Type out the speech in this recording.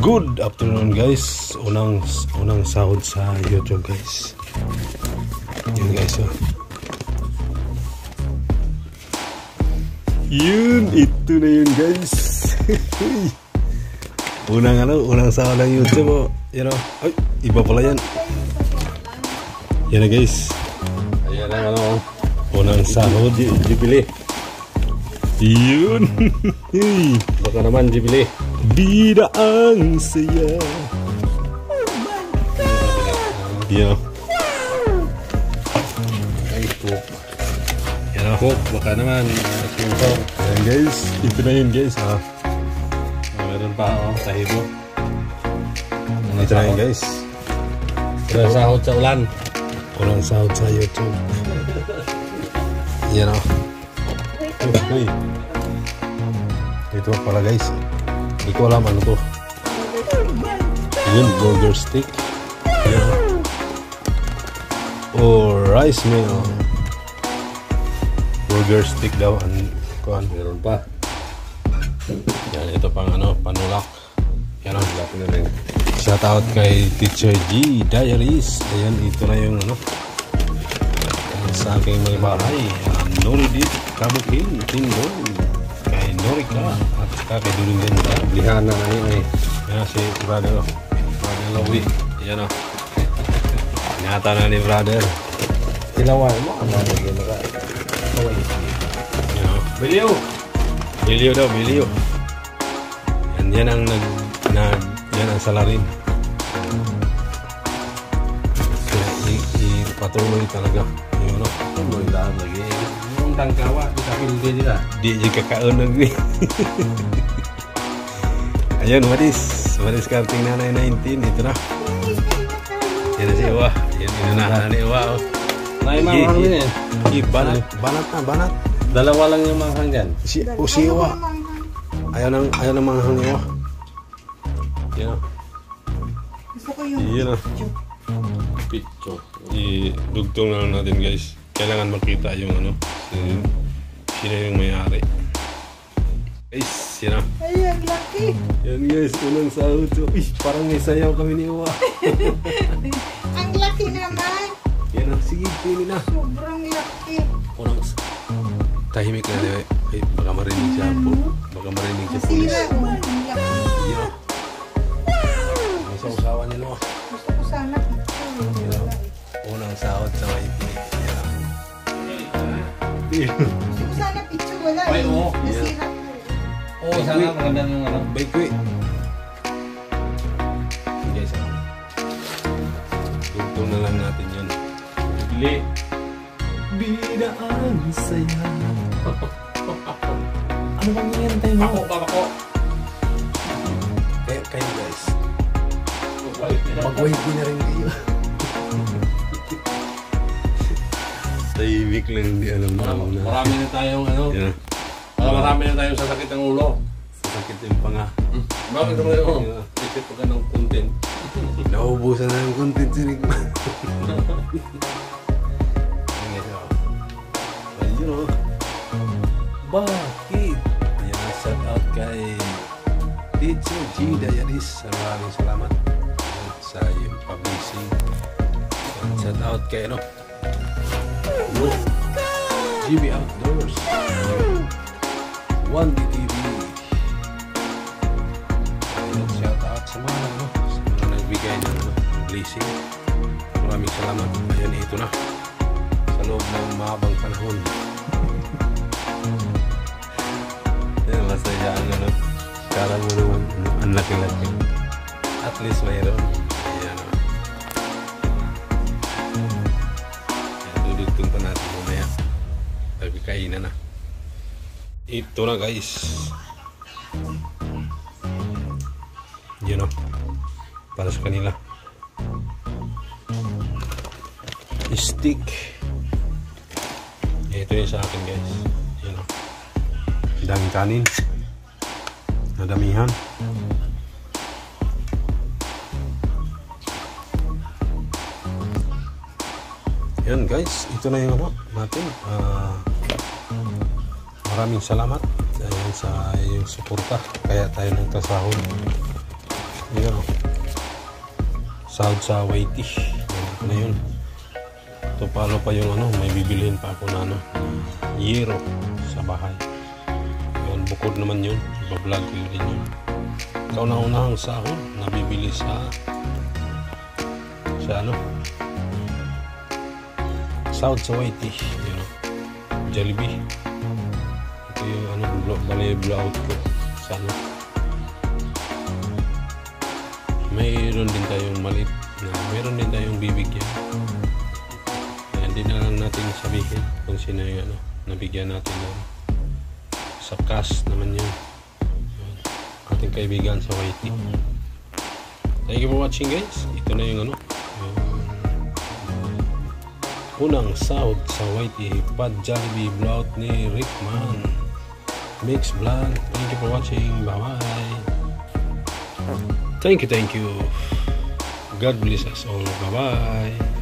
Good afternoon guys. Unang sahod sa YouTube guys. Yun guys oh. Yun, ito na yun guys. unang sahod ng YouTube oh. Yan oh. Ay, iba pala yan. Yan na guys. Ayan na ano. Unang sahod Jubilee. Yun. Baka naman Jubilee. Bida ang saya. Yan oh. Ay cook. Yan oh. Cook, baka naman. Ayan guys, ito na yun guys ha. Meron pa oh, sahibo. Ito na yun guys. Unang sahod sa ulan. Unang sahod sa YouTube. Yan o. Uy. Ito pala guys. Hindi ko alam ano to. Yun, burger stick. Yan o. Oh, rice meal. Burger stick daw. Kuhan. Meron pa. Yan, ito pang ano, panulak. Yan o. Lapin na rin. Shout out kay Teacher G Diaries. Ayan, ito na yung ano sa aking mga bahay. Noridit, Kabukin, Tindol, kay Norika at saka kay Dulungan. Lihana na yun eh. Yan si brother Lowy. Ayan o. Ingatan na ni brother. Kilaway mo. Ano na yun na Yan o. Biliw! Biliw daw, biliw. Yan ang yan ang salarin. Ipatuloy talaga yung ano. Tuloy daan lagi. Yung tangkawa, kita pildi nila. Di juga kaon lagi. Ayun, Wadis karting nanay 19 ito na. Yan si Iwa. Yan na ni Iwa. Nay manghang din eh. Banat. Dalawa lang yung manghang dyan. Si Iwa. Ayaw nang manghang Iwa. Yan. Gusto ko yung Yan. Pitcho. Idugtong na lang natin guys. Kailangan makita yung ano. Sino yung may-ari. Guys, yan na. ay, ang laki. Yan guys, unang sahod. Parang may sayaw kami ni Iwa. Ang laki naman. Yan na, sige, pili na. Sobrang laki. Unang tahimik na din. Ay, baka marinig siya po. Baka marinig siya pulis. Sira mo. Ang laki. Yan. Ang sausawan nila. Gusto ko sana. Yan. Unang sahod sa may pinig. Yan. Gusto ko sana picture. Wala Ay, eh. oo. Nasira ko. Oh, sana maganda yung ano. Bakery. Guys, tugtong na lang natin yun. Bili. Bida ang saya. Ano bang hinihintay mo? Ako. Kayo guys. Mag-wait na rin kayo. Tahimik lang, hindi alam na. Marami na tayong ano. Yan. Marami na tayong sasakit ng ulo. Sasakit yung panga. Bakit naman yun? Isip ka ng content. Naubusan na yung content si Rick. Ayun o. Bakit? Ayan, shout out kay Teacher G Diaries. Maraming salamat sa iyong publishing. Shout out kay ano? GB Outdoors. 1D TV. Ayan, shout out sa mga ano, sa mga nagbigay ng ano, blessing. Maraming salamat. Ayan, ito na. Sa loob ng mahabang panahon. Ayan, masaya ang ano. Kala mo naman, ang laki-laki. At least mayroon. Ayan o. Ayan, dudugtong pa natin mamaya. Kainan na. Ito na guys. Yun o. Para sa kanila. Stick. Ito yung sa akin guys. Yun o. Daming kanin. Nadamihan. Yan guys. Ito na yung ano natin. Maraming salamat dahil sa iyong suporta kaya tayo nagkasahod. Ayan o. Sahod sa Waiti. Ito na yun. Ito palo pa yung ano, may bibilihin pa ako na ano, yero sa bahay. Yun, bukod naman yun. Iba-vlog ko din yun. Kauna-unahang sahod, nabibili sa ano, sahod sa Waiti. Yun o. Jollibee. Ito yung ano, blowout ko sa ano. Mayroon din tayong maliit na, mayroon din tayong bibigyan. Kaya hindi na lang natin sabihin kung sino yung ano, nabigyan natin ng sa cash naman yun. Ating kaibigan sa Waiti. Thank you for watching guys. Ito na yung ano, unang sahod sa Waiti Pad Jollibee blowout ni Rickman Mix Vlog. Thank you for watching. Bye bye. Thank you. God bless us all. Bye bye.